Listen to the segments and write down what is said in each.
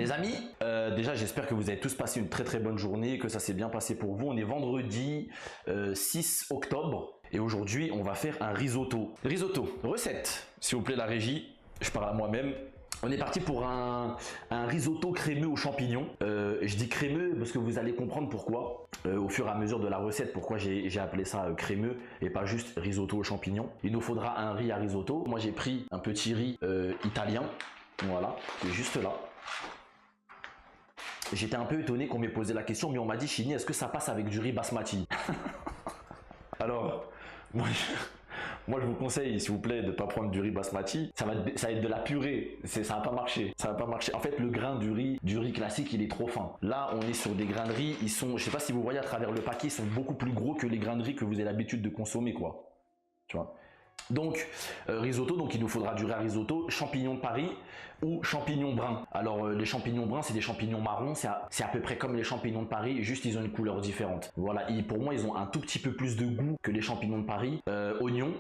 Les amis, déjà j'espère que vous avez tous passé une très bonne journée, que ça s'est bien passé pour vous. On est vendredi 6 octobre et aujourd'hui on va faire un risotto. Risotto, recette, s'il vous plaît la régie, je parle à moi-même. On est parti pour un risotto crémeux aux champignons. Je dis crémeux parce que vous allez comprendre pourquoi au fur et à mesure de la recette, pourquoi j'ai appelé ça crémeux et pas juste risotto aux champignons. Il nous faudra un riz à risotto. Moi j'ai pris un petit riz italien, voilà, qui est juste là. J'étais un peu étonné qu'on m'ait posé la question, mais on m'a dit, Chini, est-ce que ça passe avec du riz basmati? Alors, moi je vous conseille, s'il vous plaît, de ne pas prendre du riz basmati. Ça va être de la purée. Ça va pas marcher. Ça va pas marcher. En fait, le grain du riz classique, il est trop fin. Là, on est sur des grains de riz. Ils sont, je sais pas si vous voyez à travers le paquet, ils sont beaucoup plus gros que les grains de riz que vous avez l'habitude de consommer, quoi. Tu vois. Donc, risotto, donc il nous faudra du riz à risotto, champignons de Paris ou champignons bruns. Alors, les champignons bruns, c'est des champignons marrons, c'est à peu près comme les champignons de Paris, juste ils ont une couleur différente. Voilà, et pour moi, ils ont un tout petit peu plus de goût que les champignons de Paris. Oignon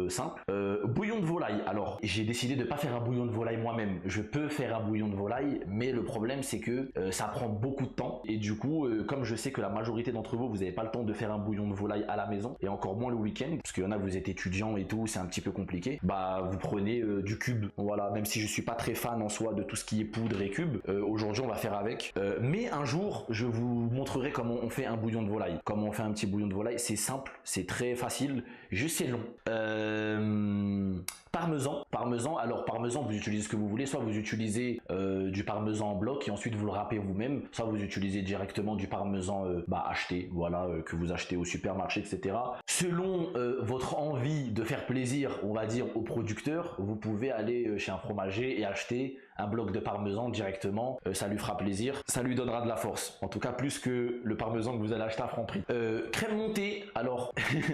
simple. Bouillon de volaille. Alors, j'ai décidé de ne pas faire un bouillon de volaille moi-même. Je peux faire un bouillon de volaille, mais le problème, c'est que ça prend beaucoup de temps. Et du coup, comme je sais que la majorité d'entre vous, vous n'avez pas le temps de faire un bouillon de volaille à la maison, et encore moins le week-end, parce qu'il y en a, vous êtes étudiants et tout, c'est un petit peu compliqué, bah vous prenez du cube. Voilà, même si je suis pas très fan en soi de tout ce qui est poudre et cube, aujourd'hui on va faire avec. Mais un jour, je vous montrerai comment on fait un bouillon de volaille. Comment on fait un petit bouillon de volaille, c'est simple, c'est très facile, juste c'est long. Parmesan, alors parmesan vous utilisez ce que vous voulez, soit vous utilisez du parmesan en bloc et ensuite vous le râpez vous-même, soit vous utilisez directement du parmesan acheté, voilà, que vous achetez au supermarché, etc. Selon votre envie de faire plaisir, on va dire, au producteur, vous pouvez aller chez un fromager et acheter un bloc de parmesan directement, ça lui fera plaisir, ça lui donnera de la force, en tout cas plus que le parmesan que vous allez acheter à Franprix. Crème montée, alors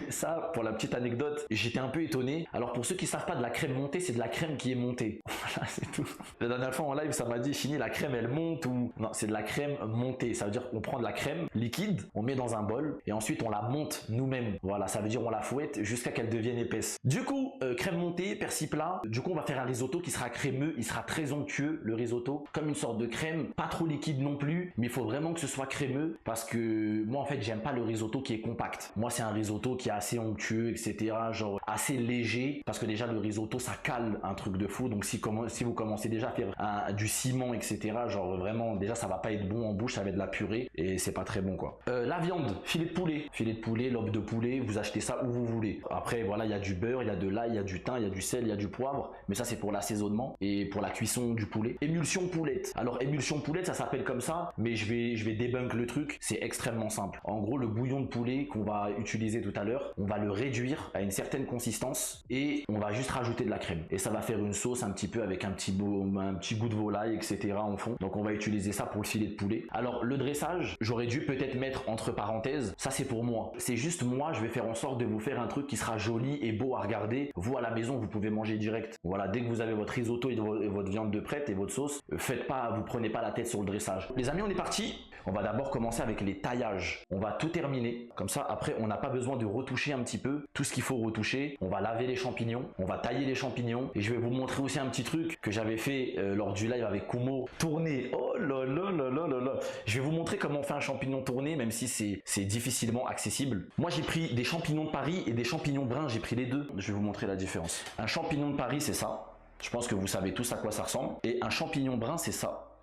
ça pour la petite anecdote, j'étais un peu étonné. Alors pour ceux qui savent pas, de la crème montée, c'est de la crème qui est montée, voilà, c'est tout. La dernière fois en live ça m'a dit, Chini, la crème elle monte ou... Non, c'est de la crème montée, ça veut dire qu'on prend de la crème liquide, on met dans un bol et ensuite on la monte nous-mêmes, voilà, ça veut dire on la fouette jusqu'à qu'elle devienne épaisse. Du coup, crème montée, persil plat, du coup on va faire un risotto qui sera crémeux, il sera très onctueux le risotto, comme une sorte de crème, pas trop liquide non plus, mais il faut vraiment que ce soit crémeux parce que moi en fait j'aime pas le risotto qui est compact. Moi c'est un risotto qui est assez onctueux, etc., genre assez léger, parce que déjà le risotto ça cale un truc de fou, donc si vous commencez déjà à faire du ciment, etc., genre vraiment déjà ça va pas être bon en bouche, ça va être de la purée et c'est pas très bon quoi. La viande, filet de poulet, lobe de poulet, vous achetez ça où vous voulez. Après voilà, il y a du beurre, il y a de l'ail, il y a du thym, il y a du sel, il y a du poivre, mais ça c'est pour l'assaisonnement et pour la cuisson du poulet. Émulsion poulette. Alors émulsion poulette, ça s'appelle comme ça, mais je vais débunk le truc, c'est extrêmement simple. En gros, le bouillon de poulet qu'on va utiliser tout à l'heure, on va le réduire à une certaine consistance et on va juste rajouter de la crème. Et ça va faire une sauce un petit peu avec un petit goût de volaille, etc. en fond. Donc on va utiliser ça pour le filet de poulet. Alors le dressage, j'aurais dû peut-être mettre entre parenthèses, ça c'est pour moi. C'est juste moi, je vais faire en sorte de vous faire un truc qui sera joli et beau à regarder. Vous à la maison, vous pouvez manger direct. Voilà, dès que vous avez votre risotto et votre viande de prête et votre sauce, vous prenez pas la tête sur le dressage. Les amis, on est parti. On va d'abord commencer avec les taillages. On va tout terminer. Comme ça, après, on n'a pas besoin de retoucher un petit peu tout ce qu'il faut retoucher. On va laver les champignons, on va tailler les champignons et je vais vous montrer aussi un petit truc que j'avais fait lors du live avec Kumo. Tourner. Oh là là là là là là. Je vais vous montrer comment on fait un champignon tourné, même si c'est difficilement accessible. Moi, j'ai pris des champignons de Paris et des champignons bruns. J'ai pris les deux. Je vais vous montrer la différence. Un champignon de Paris, c'est ça. Je pense que vous savez tous à quoi ça ressemble. Et un champignon brun, c'est ça.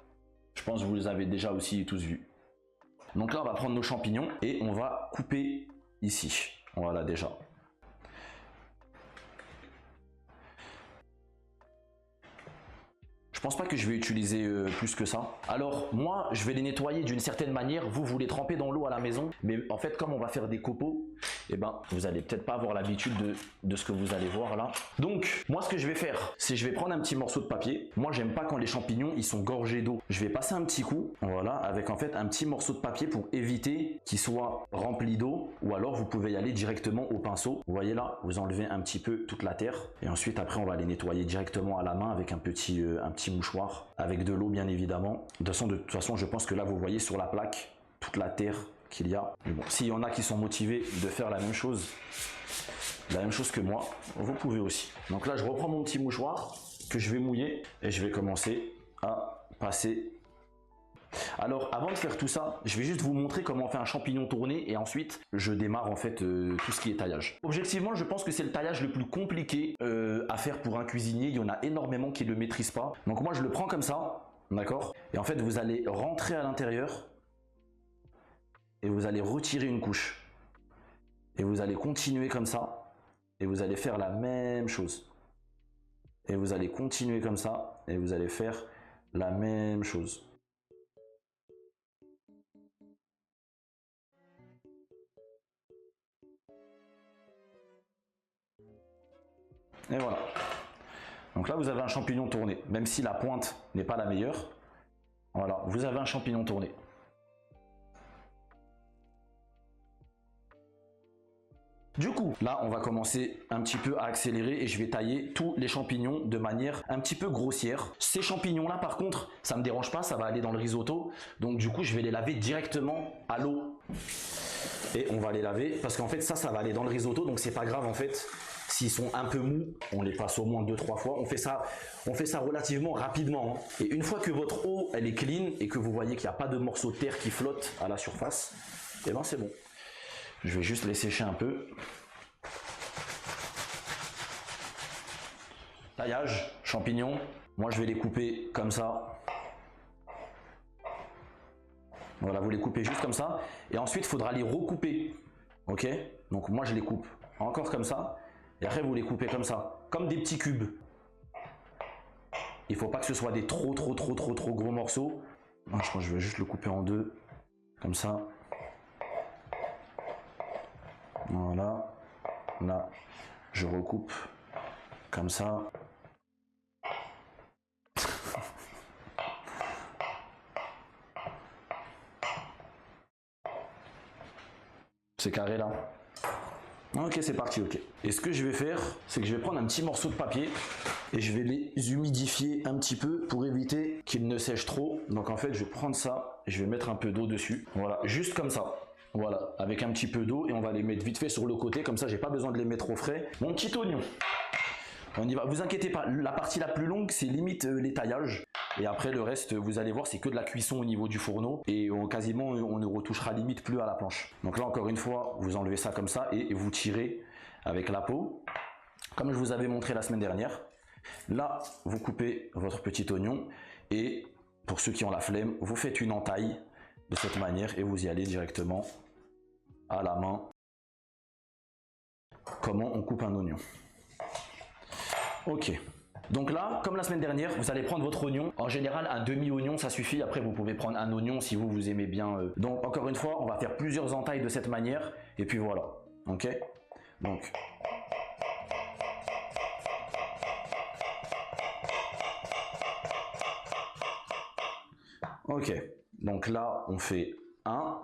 Je pense que vous les avez déjà aussi tous vus. Donc là, on va prendre nos champignons et on va couper ici. Voilà déjà. Je pense pas que je vais utiliser plus que ça. Alors moi, je vais les nettoyer d'une certaine manière. Vous les trempez dans l'eau à la maison. Mais en fait, comme on va faire des copeaux, eh ben, vous allez peut-être pas avoir l'habitude de ce que vous allez voir là. Donc, moi, ce que je vais faire, c'est je vais prendre un petit morceau de papier. Moi, j'aime pas quand les champignons, ils sont gorgés d'eau. Je vais passer un petit coup, voilà, avec en fait un petit morceau de papier pour éviter qu'il soit rempli d'eau. Ou alors, vous pouvez y aller directement au pinceau. Vous voyez là, vous enlevez un petit peu toute la terre. Et ensuite, après, on va les nettoyer directement à la main avec un petit mouchoir, avec de l'eau, bien évidemment. De toute façon, je pense que là, vous voyez sur la plaque toute la terre qu'il y a. Mais bon, s'il y en a qui sont motivés de faire la même chose que moi, vous pouvez aussi. Donc là, je reprends mon petit mouchoir que je vais mouiller et je vais commencer à passer Alors avant de faire tout ça, je vais juste vous montrer comment on fait un champignon tourné et ensuite je démarre en fait tout ce qui est taillage. Objectivement, je pense que c'est le taillage le plus compliqué à faire pour un cuisinier. Il y en a énormément qui ne le maîtrisent pas. Donc moi je le prends comme ça, d'accord? Et en fait vous allez rentrer à l'intérieur et vous allez retirer une couche. Et vous allez continuer comme ça et vous allez faire la même chose. Et vous allez continuer comme ça et vous allez faire la même chose. Et voilà. Donc là, vous avez un champignon tourné. Même si la pointe n'est pas la meilleure, voilà, vous avez un champignon tourné. Du coup, là, on va commencer un petit peu à accélérer et je vais tailler tous les champignons de manière un petit peu grossière. Ces champignons-là, par contre, ça me dérange pas, ça va aller dans le risotto. Donc du coup, je vais les laver directement à l'eau. Et on va les laver parce qu'en fait, ça va aller dans le risotto. Donc c'est pas grave en fait. S'ils sont un peu mous, on les passe au moins 2-3 fois. On fait ça relativement rapidement. Et une fois que votre eau, elle est clean et que vous voyez qu'il n'y a pas de morceaux de terre qui flottent à la surface, et ben c'est bon. Je vais juste les sécher un peu. Taillage, champignons. Moi, je vais les couper comme ça. Voilà, vous les coupez juste comme ça. Et ensuite, il faudra les recouper. Ok? Donc moi, je les coupe encore comme ça. Et après, vous les coupez comme ça, comme des petits cubes. Il ne faut pas que ce soit des trop gros morceaux. Je crois que je vais juste le couper en deux, comme ça. Voilà. Là, je recoupe comme ça. C'est carré là. Ok, c'est parti, ok. Et ce que je vais faire, c'est que je vais prendre un petit morceau de papier et je vais les humidifier un petit peu pour éviter qu'ils ne sèchent trop. Donc en fait, je vais prendre ça et je vais mettre un peu d'eau dessus. Voilà, juste comme ça. Voilà, avec un petit peu d'eau et on va les mettre vite fait sur le côté. Comme ça, j'ai pas besoin de les mettre au frais. Mon petit oignon. On y va, vous inquiétez pas, la partie la plus longue, c'est limite les taillages. Et après, le reste, vous allez voir, c'est que de la cuisson au niveau du fourneau. Et quasiment, on ne retouchera limite plus à la planche. Donc là, encore une fois, vous enlevez ça comme ça et vous tirez avec la peau. Comme je vous avais montré la semaine dernière. Là, vous coupez votre petit oignon. Et pour ceux qui ont la flemme, vous faites une entaille de cette manière. Et vous y allez directement à la main. Comment on coupe un oignon. Ok, donc là, comme la semaine dernière, vous allez prendre votre oignon. En général, un demi-oignon, ça suffit. Après, vous pouvez prendre un oignon si vous aimez bien. Donc, encore une fois, on va faire plusieurs entailles de cette manière. Et puis voilà, ok. Donc, ok. Donc là, on fait un.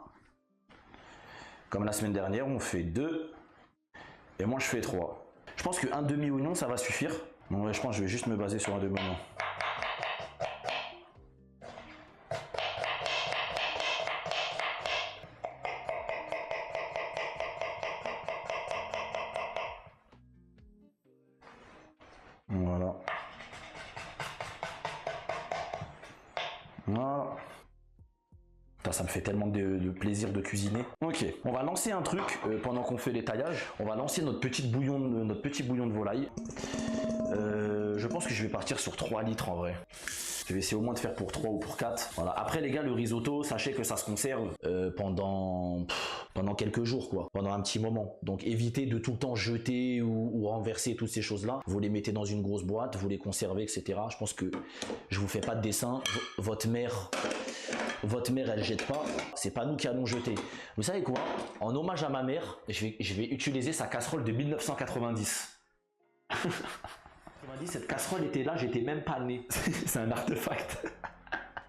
Comme la semaine dernière, on fait 2. Et moi, je fais 3. Je pense qu'un demi-oignon, ça va suffire. Donc, ouais, je pense que je vais juste me baser sur un demi-oignon. Voilà. Voilà. Ça me fait tellement de plaisir de cuisiner. Ok, on va lancer un truc pendant qu'on fait les taillages. On va lancer notre petit bouillon de volaille. Je pense que je vais partir sur 3 litres en vrai. Je vais essayer au moins de faire pour 3 ou pour 4. Voilà. Après les gars, le risotto, sachez que ça se conserve pendant quelques jours, quoi. Pendant un petit moment. Donc évitez de tout le temps jeter ou renverser toutes ces choses-là. Vous les mettez dans une grosse boîte, vous les conservez, etc. Je pense que je vous fais pas de dessin. Votre mère, elle jette pas. C'est pas nous qui allons jeter. Vous savez quoi? En hommage à ma mère, je vais utiliser sa casserole de 1990. Cette casserole était là, j'étais même pas né. C'est un artefact.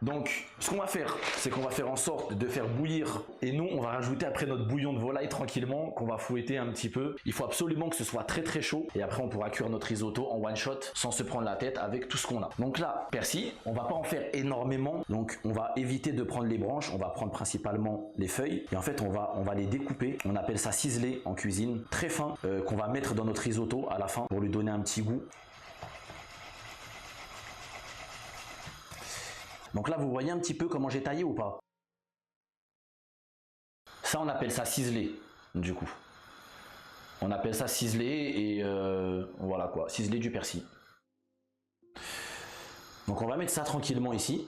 Donc, ce qu'on va faire, c'est qu'on va faire en sorte de faire bouillir. Et nous, on va rajouter après notre bouillon de volaille tranquillement, qu'on va fouetter un petit peu. Il faut absolument que ce soit très chaud. Et après, on pourra cuire notre risotto en one shot, sans se prendre la tête avec tout ce qu'on a. Donc là, persil, on va pas en faire énormément. Donc, on va éviter de prendre les branches. On va prendre principalement les feuilles. Et en fait, on va les découper. On appelle ça ciseler en cuisine. Très fin, qu'on va mettre dans notre risotto à la fin pour lui donner un petit goût. Donc là, vous voyez un petit peu comment j'ai taillé ou pas? Ça, on appelle ça ciselé, du coup. On appelle ça ciselé et voilà quoi, ciselé du persil. Donc on va mettre ça tranquillement ici.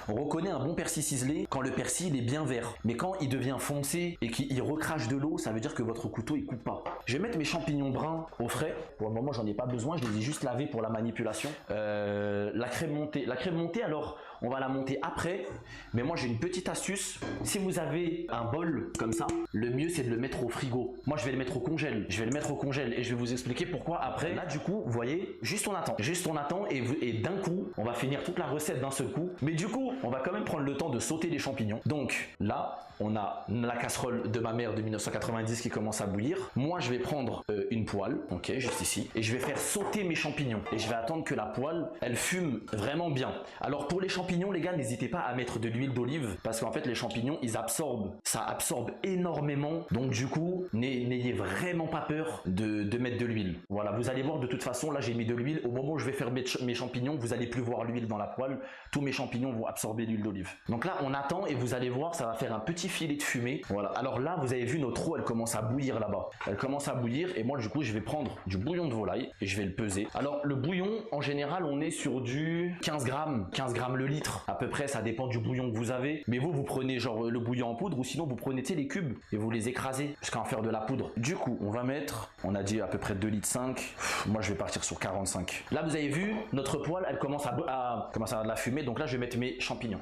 On reconnaît un bon persil ciselé quand le persil il est bien vert. Mais quand il devient foncé et qu'il recrache de l'eau, ça veut dire que votre couteau il coupe pas. Je vais mettre mes champignons bruns au frais. Pour le moment, j'en ai pas besoin. Je les ai juste lavés pour la manipulation. La crème montée. La crème montée, alors, on va la monter après. Mais moi, j'ai une petite astuce. Si vous avez un bol comme ça, le mieux, c'est de le mettre au frigo. Moi, je vais le mettre au congèle. Je vais le mettre au congèle et je vais vous expliquer pourquoi après. Là, du coup, vous voyez, juste on attend. Juste on attend et d'un coup, on va finir toute la recette d'un seul coup. Mais du coup, on va quand même prendre le temps de sauter les champignons. Donc là, on a la casserole de ma mère de 1990 qui commence à bouillir. Moi, je vais prendre une poêle, ok, juste ici, et je vais faire sauter mes champignons. Et je vais attendre que la poêle, elle fume vraiment bien. Alors pour les champignons, les gars, n'hésitez pas à mettre de l'huile d'olive parce qu'en fait, les champignons, ils absorbent. Ça absorbe énormément. Donc du coup, n'ayez vraiment pas peur de mettre de l'huile. Voilà, vous allez voir de toute façon, là, j'ai mis de l'huile. Au moment où je vais faire mes champignons, vous allez plus voir l'huile dans la poêle. Tous mes champignons vont absorber l'huile d'olive. Donc là, on attend et vous allez voir, ça va faire un petit filet de fumée. Voilà. Alors là, vous avez vu notre eau, elle commence à bouillir là-bas. Elle commence à bouillir et moi, du coup, je vais prendre du bouillon de volaille et je vais le peser. Alors, le bouillon, en général, on est sur du 15 grammes le litre. À peu près, ça dépend du bouillon que vous avez. Mais vous prenez genre le bouillon en poudre ou sinon, vous prenez les cubes et vous les écrasez jusqu'à en faire de la poudre. Du coup, on va mettre, on a dit à peu près 2,5 litres. Moi, je vais partir sur 45. Là, vous avez vu, notre poêle, elle commence à avoir de la fumée. Donc là, je vais mettre mes champignons.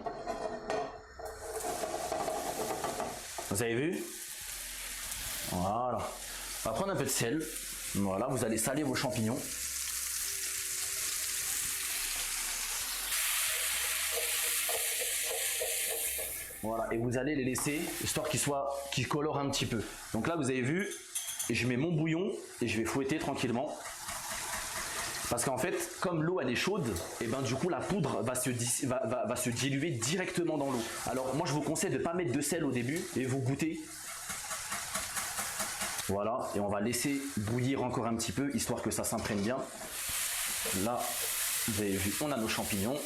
Vous avez vu? Voilà. On va prendre un peu de sel. Voilà, vous allez saler vos champignons. Voilà, et vous allez les laisser histoire qu'ils colorent un petit peu. Donc là, vous avez vu, je mets mon bouillon et je vais fouetter tranquillement. Parce qu'en fait, comme l'eau elle est chaude, et ben du coup la poudre va se diluer directement dans l'eau. Alors moi je vous conseille de ne pas mettre de sel au début et vous goûtez. Voilà, et on va laisser bouillir encore un petit peu histoire que ça s'imprègne bien. Là, vous avez vu, on a nos champignons.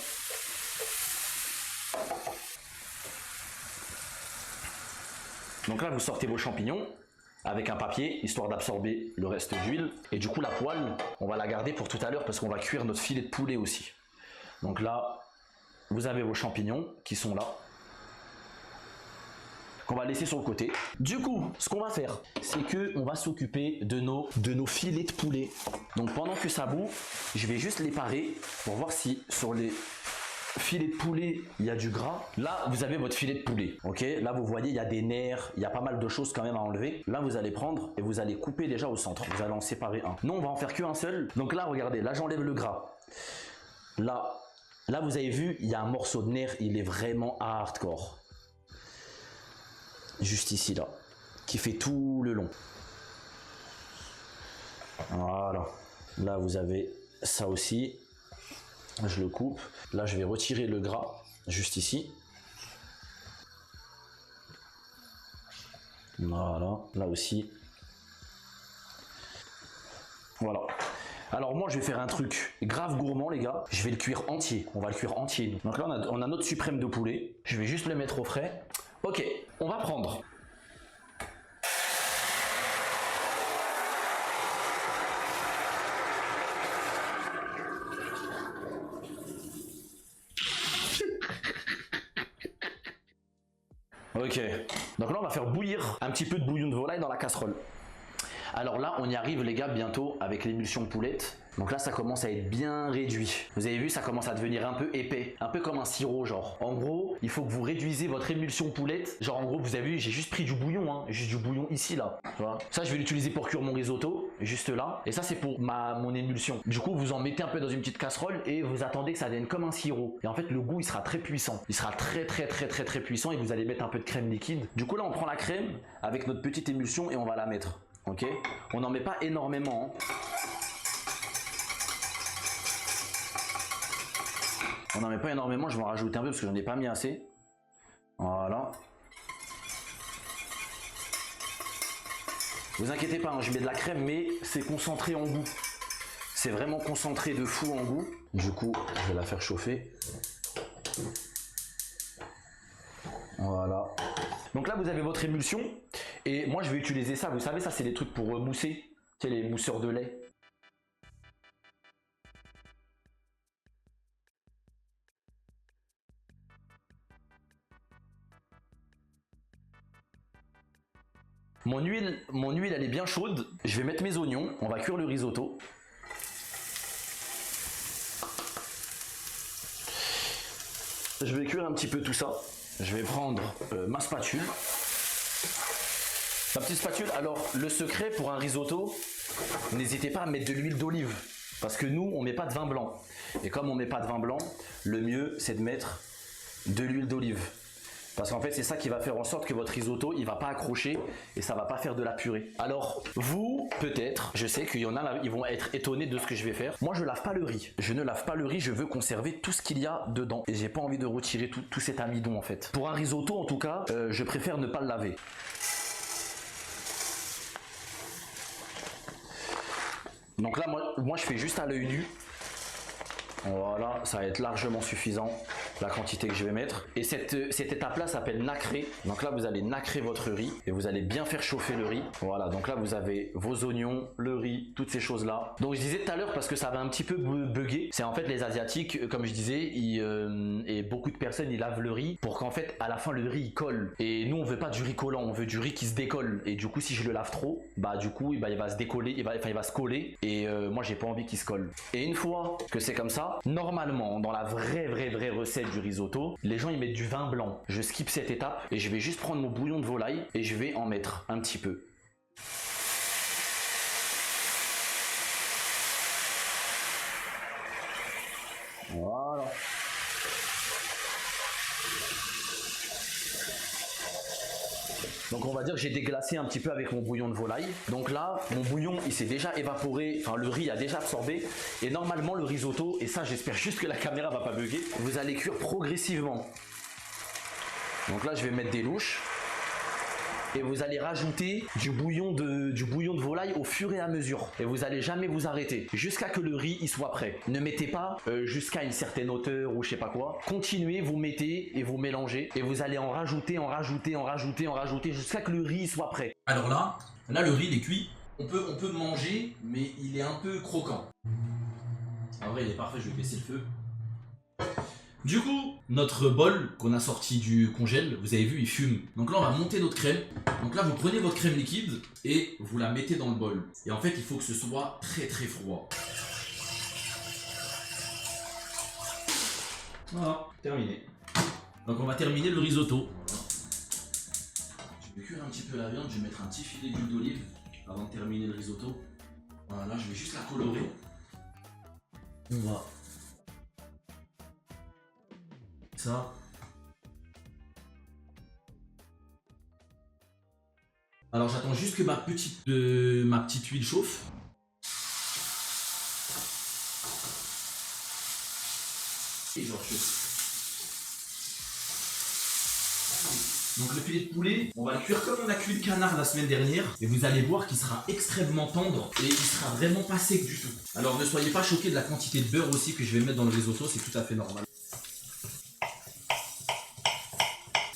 Donc là, vous sortez vos champignons avec un papier, histoire d'absorber le reste d'huile. Et du coup, la poêle, on va la garder pour tout à l'heure parce qu'on va cuire notre filet de poulet aussi. Donc là, vous avez vos champignons qui sont là, qu'on va laisser sur le côté. Du coup, ce qu'on va faire, c'est que on va s'occuper de nos filets de poulet. Donc pendant que ça bout, je vais juste les parer pour voir si sur les filet de poulet, il y a du gras. Là, vous avez votre filet de poulet. Ok, là, vous voyez, il y a des nerfs, il y a pas mal de choses quand même à enlever. Là, vous allez prendre et vous allez couper déjà au centre. Vous allez en séparer un. Non, on va en faire qu'un seul. Donc là, regardez, là, j'enlève le gras. Là, vous avez vu, il y a un morceau de nerf, il est vraiment hardcore. Juste ici, là, qui fait tout le long. Voilà. Là, vous avez ça aussi. Je le coupe. Là, je vais retirer le gras juste ici. Voilà. Là aussi. Voilà. Alors moi, je vais faire un truc grave gourmand, les gars. Je vais le cuire entier. On va le cuire entier. Donc là, on a notre suprême de poulet. Je vais juste le mettre au frais. Ok, on va prendre. Ok, donc là on va faire bouillir un petit peu de bouillon de volaille dans la casserole. Alors là on y arrive les gars bientôt avec l'émulsion poulette. Donc là ça commence à être bien réduit. Vous avez vu, ça commence à devenir un peu épais, un peu comme un sirop genre. En gros, il faut que vous réduisez votre émulsion poulette. Genre en gros, vous avez vu, j'ai juste pris du bouillon, hein, juste du bouillon ici là. Tu vois, ça je vais l'utiliser pour cuire mon risotto, juste là. Et ça c'est pour mon émulsion. Du coup, vous en mettez un peu dans une petite casserole et vous attendez que ça devienne comme un sirop. Et en fait, le goût il sera très puissant. Il sera très puissant et vous allez mettre un peu de crème liquide. Du coup là, on prend la crème avec notre petite émulsion et on va la mettre. Ok, on n'en met pas énormément. Hein. On n'en met pas énormément, je vais en rajouter un peu parce que j'en ai pas mis assez. Voilà. Vous inquiétez pas, hein, je mets de la crème, mais c'est concentré en goût. C'est vraiment concentré de fou en goût. Du coup, je vais la faire chauffer. Voilà. Donc là, vous avez votre émulsion. Et moi, je vais utiliser ça. Vous savez, ça, c'est des trucs pour mousser. Tu sais, les mousseurs de lait. Mon huile, elle est bien chaude. Je vais mettre mes oignons. On va cuire le risotto. Je vais cuire un petit peu tout ça. Je vais prendre ma spatule. Ma petite spatule. Alors, le secret pour un risotto, n'hésitez pas à mettre de l'huile d'olive. Parce que nous, on ne met pas de vin blanc. Et comme on ne met pas de vin blanc, le mieux, c'est de mettre de l'huile d'olive. Parce qu'en fait, c'est ça qui va faire en sorte que votre risotto, il va pas accrocher et ça va pas faire de la purée. Alors, vous, peut-être, je sais qu'il y en a là, ils vont être étonnés de ce que je vais faire. Moi, je lave pas le riz. Je ne lave pas le riz, je veux conserver tout ce qu'il y a dedans. Et j'ai pas envie de retirer tout cet amidon, en fait. Pour un risotto, en tout cas, je préfère ne pas le laver. Donc là, moi je fais juste à l'œil nu. Voilà, ça va être largement suffisant, la quantité que je vais mettre. Et cette étape-là s'appelle nacrer. Donc là, vous allez nacrer votre riz et vous allez bien faire chauffer le riz. Voilà, donc là, vous avez vos oignons, le riz, toutes ces choses-là. Donc je disais tout à l'heure, parce que ça va un petit peu bugger, c'est en fait les Asiatiques, comme je disais, et beaucoup de personnes, ils lavent le riz pour qu'en fait, à la fin, le riz, il colle. Et nous, on veut pas du riz collant, on veut du riz qui se décolle. Et du coup, si je le lave trop, bah du coup, il va se décoller, il va se coller. Et moi, j'ai pas envie qu'il se colle. Et une fois que c'est comme ça, normalement, dans la vraie recette du risotto, les gens ils mettent du vin blanc. Je skip cette étape et je vais juste prendre mon bouillon de volaille et je vais en mettre un petit peu. Voilà. Donc on va dire que j'ai déglacé un petit peu avec mon bouillon de volaille. Donc là, mon bouillon, il s'est déjà évaporé, enfin le riz a déjà absorbé. Et normalement le risotto, et ça j'espère juste que la caméra va pas bugger, vous allez cuire progressivement. Donc là je vais mettre des louches. Et vous allez rajouter du bouillon de volaille au fur et à mesure. Et vous allez jamais vous arrêter jusqu'à que le riz il soit prêt. Ne mettez pas jusqu'à une certaine hauteur ou je sais pas quoi. Continuez, vous mettez et vous mélangez. Et vous allez en rajouter jusqu'à que le riz soit prêt. Alors là le riz il est cuit. On peut manger, mais il est un peu croquant. En vrai il est parfait, je vais baisser le feu. Du coup, notre bol qu'on a sorti du congèle, vous avez vu, il fume. Donc là, on va monter notre crème. Donc là, vous prenez votre crème liquide et vous la mettez dans le bol. Et en fait, il faut que ce soit très froid. Voilà, terminé. Donc on va terminer le risotto. Je vais cuire un petit peu la viande, je vais mettre un petit filet d'huile d'olive avant de terminer le risotto. Voilà, je vais juste la colorer. On va... ça. Alors j'attends juste que ma petite huile chauffe. Et je rechauffe. Donc le filet de poulet, on va le cuire comme on a cuit le canard la semaine dernière. Et vous allez voir qu'il sera extrêmement tendre et il sera vraiment pas sec du tout. Alors ne soyez pas choqués de la quantité de beurre aussi que je vais mettre dans le risotto, c'est tout à fait normal.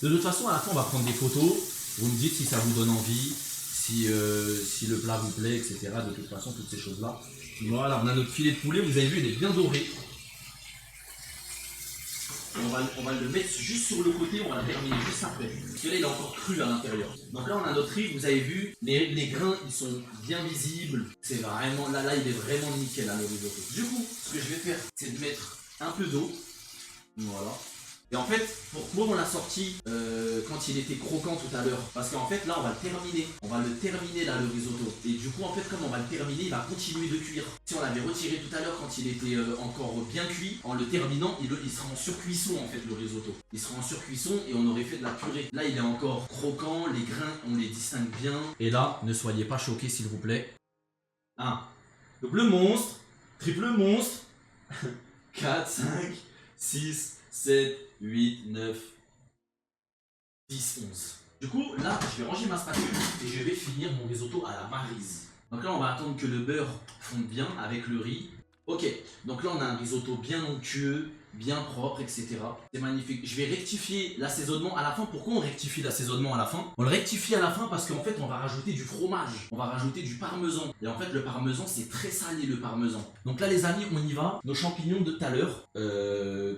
De toute façon, à la fin, on va prendre des photos. Vous me dites si ça vous donne envie, si le plat vous plaît, etc. De toute façon, toutes ces choses-là. Voilà, on a notre filet de poulet. Vous avez vu, il est bien doré. On va le mettre juste sur le côté. On va le terminer juste après. Parce que là, il est encore cru à l'intérieur. Donc là, on a notre riz. Vous avez vu, les grains, ils sont bien visibles. C'est vraiment, là, il est vraiment nickel, hein, le risotto. Du coup, ce que je vais faire, c'est de mettre un peu d'eau. Voilà. Et en fait, pourquoi on l'a sorti quand il était croquant tout à l'heure? Parce qu'en fait, là, on va le terminer. On va le terminer, là, le risotto. Et du coup, en fait, comme on va le terminer, il va continuer de cuire. Si on l'avait retiré tout à l'heure quand il était encore bien cuit, en le terminant, il sera en surcuisson, en fait, le risotto. Il sera en surcuisson et on aurait fait de la purée. Là, il est encore croquant, les grains, on les distingue bien. Et là, ne soyez pas choqués, s'il vous plaît. 1. Double monstre, triple monstre, 4, 5, 6, 7, 8, 9, 10, 11. Du coup, là, je vais ranger ma spatule et je vais finir mon risotto à la maryse. Donc là, on va attendre que le beurre fonde bien avec le riz. Ok, donc là on a un risotto bien onctueux, bien propre, etc. C'est magnifique. Je vais rectifier l'assaisonnement à la fin. Pourquoi on rectifie l'assaisonnement à la fin? On le rectifie à la fin parce qu'en fait on va rajouter du fromage, on va rajouter du parmesan. Et en fait le parmesan c'est très salé le parmesan. Donc là les amis on y va. Nos champignons de tout à l'heure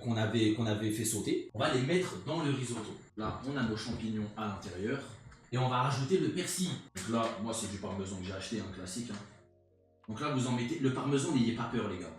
qu'on avait fait sauter, on va les mettre dans le risotto. Là on a nos champignons à l'intérieur. Et on va rajouter le persil. Donc là moi c'est du parmesan que j'ai acheté, un classique. Donc là vous en mettez, le parmesan n'ayez pas peur les gars.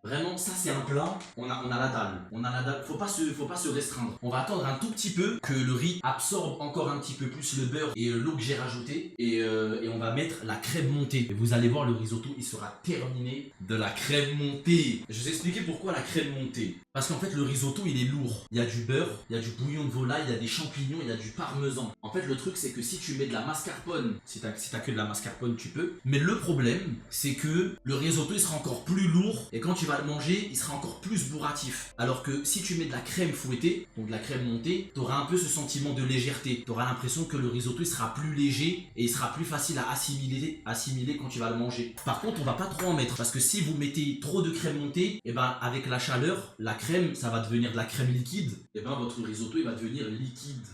Vraiment, ça c'est un plat, on a la dalle, faut pas se restreindre. On va attendre un tout petit peu que le riz absorbe encore un petit peu plus le beurre et l'eau que j'ai rajouté et on va mettre la crème montée. Et vous allez voir, le risotto il sera terminé de la crème montée. Je vais vous expliquer pourquoi la crème montée. Parce qu'en fait le risotto il est lourd. Il y a du beurre, il y a du bouillon de volaille, il y a des champignons, il y a du parmesan. En fait le truc c'est que si tu mets de la mascarpone, si t'as que de la mascarpone tu peux. Mais le problème c'est que le risotto il sera encore plus lourd et quand tu vas le manger, il sera encore plus bourratif. Alors que si tu mets de la crème fouettée, donc de la crème montée, tu auras un peu ce sentiment de légèreté. Tu auras l'impression que le risotto il sera plus léger et il sera plus facile à assimiler quand tu vas le manger. Par contre, on va pas trop en mettre parce que si vous mettez trop de crème montée, et ben avec la chaleur, la crème, ça va devenir de la crème liquide. Et ben votre risotto il va devenir liquide.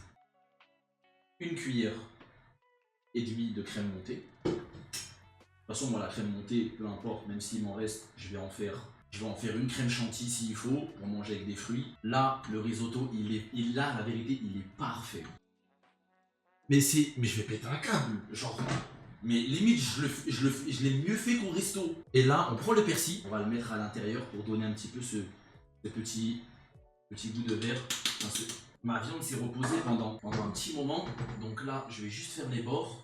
Une cuillère et demie de crème montée. De toute façon, moi la crème montée, peu importe, même s'il m'en reste, je vais en faire une crème chantilly s'il faut, pour manger avec des fruits. Là, le risotto, la vérité, il est parfait. Mais je vais péter un câble, genre. Mais limite, je l'ai mieux fait qu'au resto. Et là, on prend le persil, on va le mettre à l'intérieur pour donner un petit peu ce petit goût de verre. Enfin, ma viande s'est reposée pendant un petit moment, donc là, je vais juste faire les bords.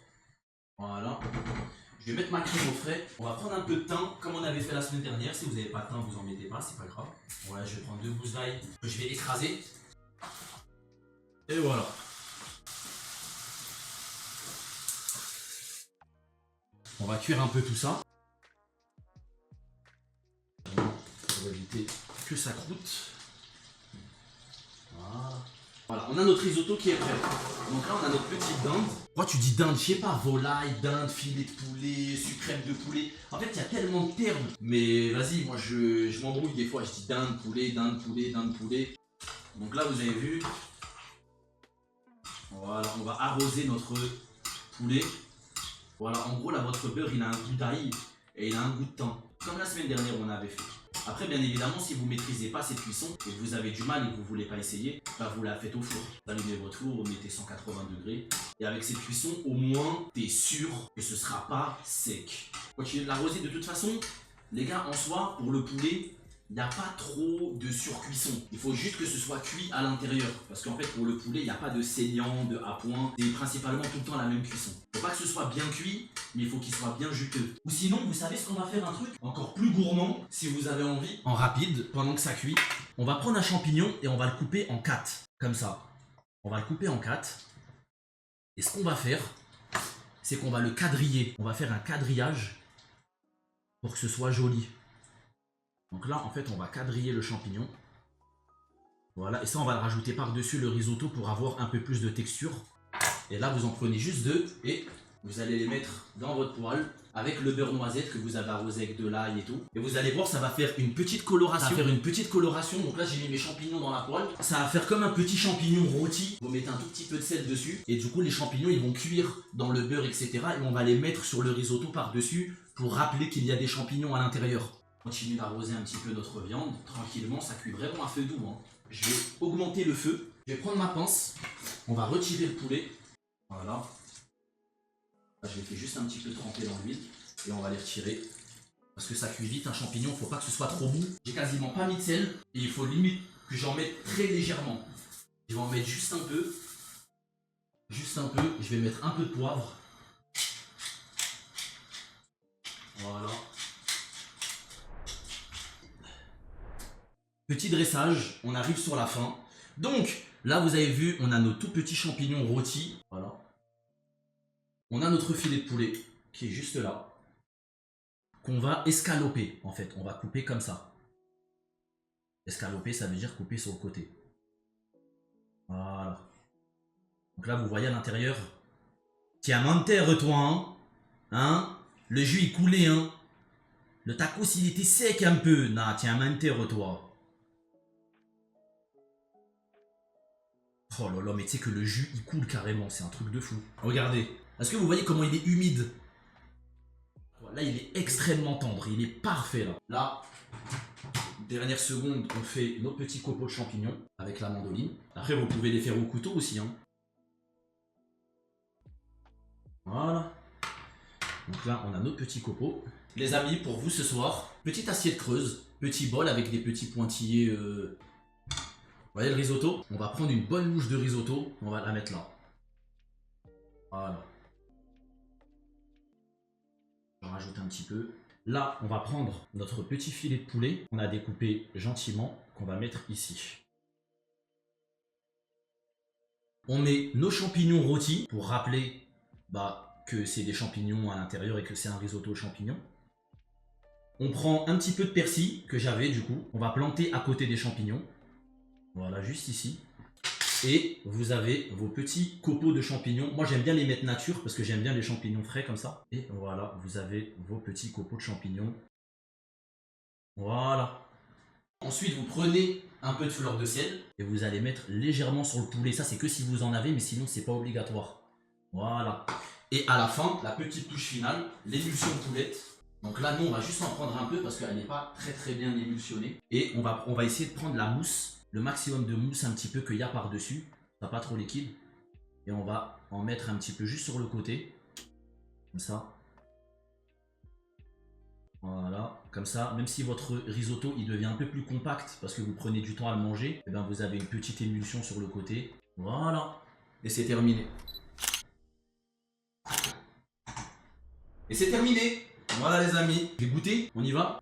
Voilà. Je vais mettre ma crème au frais. On va prendre un peu de thym, comme on avait fait la semaine dernière. Si vous n'avez pas de thym, vous en mettez pas, c'est pas grave. Voilà, je vais prendre 2 gousses d'ail que je vais écraser. Et voilà. On va cuire un peu tout ça. Pour éviter que ça croûte. Voilà, on a notre risotto qui est prêt. Donc là, on a notre petite dinde. Pourquoi tu dis dinde? Je sais pas, volaille, dinde, filet de poulet, suprême de poulet. En fait, il y a tellement de termes. Mais vas-y, moi, je m'embrouille des fois. Je dis dinde, poulet, dinde, poulet, dinde, poulet. Donc là, vous avez vu. Voilà, on va arroser notre poulet. Voilà, en gros, là, votre beurre, il a un goût d'ail et il a un goût de thym. Comme la semaine dernière, on avait fait. Après, bien évidemment, si vous ne maîtrisez pas cette cuisson et que vous avez du mal et que vous ne voulez pas essayer, bah vous la faites au four. Vous allumez votre four, vous mettez 180 degrés. Et avec cette cuisson, au moins, tu es sûr que ce ne sera pas sec. Continuez de l'arroser de toute façon. Les gars, en soi, pour le poulet, il n'y a pas trop de surcuisson. Il faut juste que ce soit cuit à l'intérieur. Parce qu'en fait, pour le poulet, il n'y a pas de saignant, de à point. C'est principalement tout le temps la même cuisson. Il ne faut pas que ce soit bien cuit, mais il faut qu'il soit bien juteux. Ou sinon, vous savez ce qu'on va faire, un truc encore plus gourmand, si vous avez envie. En rapide, pendant que ça cuit, on va prendre un champignon et on va le couper en 4. Comme ça. On va le couper en 4. Et ce qu'on va faire, c'est qu'on va le quadriller. On va faire un quadrillage pour que ce soit joli. Donc là, en fait, on va quadriller le champignon. Voilà, et ça, on va le rajouter par-dessus le risotto pour avoir un peu plus de texture. Et là, vous en prenez juste 2 et vous allez les mettre dans votre poêle avec le beurre noisette que vous avez arrosé avec de l'ail et tout. Et vous allez voir, ça va faire une petite coloration. Donc là, j'ai mis mes champignons dans la poêle. Ça va faire comme un petit champignon rôti. Vous mettez un tout petit peu de sel dessus. Et du coup, les champignons, ils vont cuire dans le beurre, etc. Et on va les mettre sur le risotto par-dessus pour rappeler qu'il y a des champignons à l'intérieur. Continue d'arroser un petit peu notre viande, tranquillement, ça cuit vraiment à feu doux. Hein. Je vais augmenter le feu, je vais prendre ma pince, on va retirer le poulet, voilà. Là, je les fais juste un petit peu tremper dans l'huile et on va les retirer. Parce que ça cuit vite, un champignon, faut pas que ce soit trop mou. J'ai quasiment pas mis de sel et il faut limite que j'en mette très légèrement. Je vais en mettre juste un peu, je vais mettre un peu de poivre. Voilà. Petit dressage, on arrive sur la fin. Donc, là vous avez vu, on a nos tout petits champignons rôtis. Voilà. On a notre filet de poulet qui est juste là. Qu'on va escaloper, en fait. On va couper comme ça. Escaloper, ça veut dire couper sur le côté. Voilà. Donc là, vous voyez à l'intérieur. Tiens, menteur, toi, hein. Le jus, il coulait, hein. Le tacos, il était sec un peu. Nah, tiens, m'interre, toi. Oh là là, mais tu sais que le jus, il coule carrément. C'est un truc de fou. Regardez. Est-ce que vous voyez comment il est humide? Là, il est extrêmement tendre. Il est parfait, là. Là, dernière seconde, on fait nos petits copeaux de champignons avec la mandoline. Après, vous pouvez les faire au couteau aussi, hein. Voilà. Donc là, on a nos petits copeaux. Les amis, pour vous ce soir, petite assiette creuse, petit bol avec des petits pointillés. Vous voyez le risotto? On va prendre une bonne louche de risotto, on va la mettre là. Voilà. Je rajoute un petit peu. Là, on va prendre notre petit filet de poulet qu'on a découpé gentiment, qu'on va mettre ici. On met nos champignons rôtis pour rappeler que c'est des champignons à l'intérieur et que c'est un risotto aux champignons. On prend un petit peu de persil que j'avais du coup. On va planter à côté des champignons. Voilà, juste ici. Et vous avez vos petits copeaux de champignons. Moi, j'aime bien les mettre nature parce que j'aime bien les champignons frais comme ça. Et voilà, vous avez vos petits copeaux de champignons. Voilà. Ensuite, vous prenez un peu de fleur de sel et vous allez mettre légèrement sur le poulet. Ça, c'est que si vous en avez, mais sinon, c'est pas obligatoire. Voilà. Et à la fin, la petite touche finale, l'émulsion poulette. Donc là, nous, on va juste en prendre un peu parce qu'elle n'est pas très bien émulsionnée. Et on va essayer de prendre la mousse, le maximum de mousse un petit peu qu'il y a par-dessus. Pas trop liquide. Et on va en mettre un petit peu juste sur le côté. Comme ça. Voilà, comme ça, même si votre risotto il devient un peu plus compact parce que vous prenez du temps à le manger, et bien vous avez une petite émulsion sur le côté. Voilà, et c'est terminé. Et c'est terminé. Voilà les amis, j'ai goûté, on y va.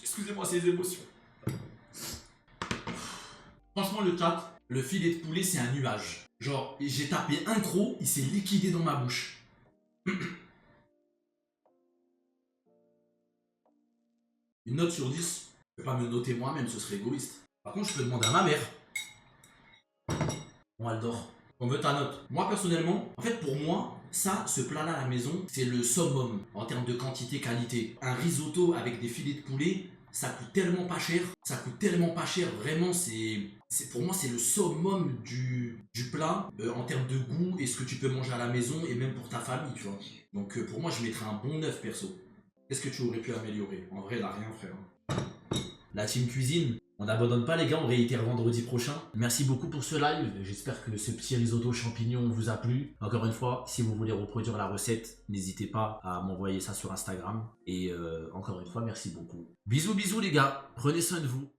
Excusez-moi ces émotions. Franchement le chat, le filet de poulet c'est un nuage. Genre j'ai tapé un croc, il s'est liquidé dans ma bouche. Une note sur 10, je peux pas me noter moi-même, ce serait égoïste. Par contre je peux demander à ma mère. Bon elle dort. On veut ta note. Moi personnellement, en fait pour moi, ça, ce plat-là à la maison, c'est le summum en termes de quantité, qualité. Un risotto avec des filets de poulet, ça coûte tellement pas cher. Ça coûte tellement pas cher, vraiment, pour moi, c'est le summum du plat en termes de goût et ce que tu peux manger à la maison et même pour ta famille, tu vois. Donc pour moi, je mettrais un bon 9 perso. Qu'est-ce que tu aurais pu améliorer? En vrai, là, rien, frère. La team cuisine, on n'abandonne pas les gars, on réitère vendredi prochain. Merci beaucoup pour ce live, j'espère que ce petit risotto champignon vous a plu. Encore une fois, si vous voulez reproduire la recette, n'hésitez pas à m'envoyer ça sur Instagram. Et encore une fois, merci beaucoup. Bisous bisous les gars, prenez soin de vous.